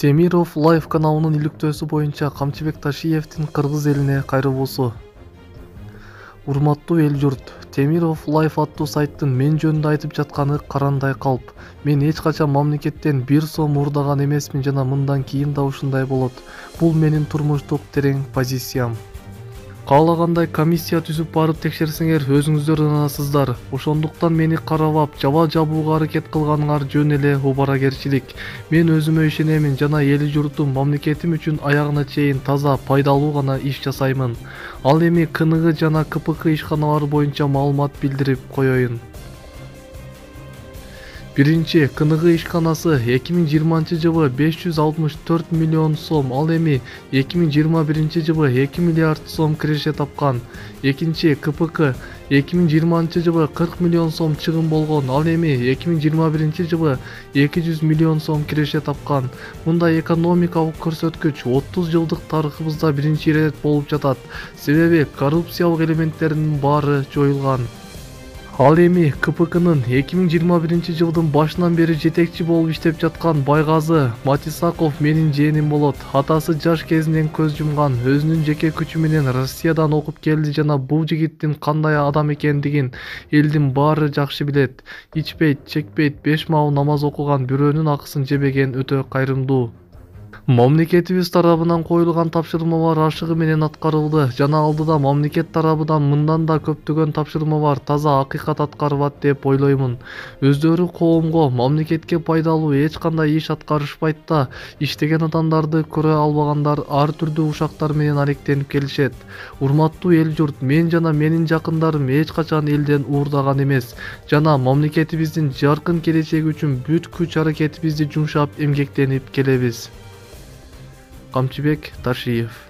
Темиров Лайф каналынын иликтөөсү боюнча Камчыбек Ташиевдин кыргыз элине кайрылуусу. Урматтуу эл журт, Темиров Лайф аттуу сайттын мен жөнүндө айтып жатканы карандай калп. Мен эч качан мамлекеттен 1 сом урдаган эмесмин жана мындан кийин да ушундай болот. Бул менин турмуштук терең позициям. Каалагандай комиссия түзүп барып текшерсеңер өзүңүздөр ынанасыздар. Ошондуктан мени карабап, жаба жабууга аракет кылганыңар жөн эле убаракерчилик. Мен өзүмө ишенемин жана эли журтум мамлекетим үчүн аягына чейин таза, пайдалуу гана иш жасаймын. Ал эми КНГ жана КПК ишканалары боюнча маалымат билдирип коеюн. Биринчи, КНГ ишканасы 2020-жылы 564 миллион сом, ал эми 2021-жылы 2 миллиард сом киреше тапкан. Экинчи, КПК 2020-жылы 40 миллион сом чыгым болгон, ал эми 2021-жылы 200 миллион сом киреше тапкан. Мындай экономикалык көрсөткүч 30 жылдык тарыхыбызда биринчи ирет болуп жатат. Себеби коррупциялык элементтердин баары жоюлган. Ал эми КПКнын 2021-жылдын башынан бери жетекчи болуп иштеп жаткан Байгазы Матисаков менин жээним болот. Атасы жаш кезинен көз жумган, өзүнүн жеке күчү менен Россиядан окуп келди жана бул жигиттин кандай адам экендигин элдин баары жакшы билет. Ичпейт, чекпейт, 5 маал намаз окуган, бирөөнүн акысын жебеген, өтө кайрымдуу. Мамлекетибиз тарабынан коюлган тапшырмалар ашыгы менен аткарылды жана алдыда мамлекет тарабынан мындан да көптөгөн тапшырмалар таза акыйкат аткарылат деп ойлоймун. Өздөрү коомго, мамлекетке пайдалуу эч кандай иш аткарышпайт да, иштеген адамдарды көрө албагандар ар түрдүү ушактар менен алектенип келишет. Урматтуу эл журт, мен жана менин жакындарым эч качан элден уурдаган эмес жана мамлекетибиздин жаркын келечеги үчүн бүт күч аракетибизди жумшап эмгектенип келебиз. Камчыбек Ташиев.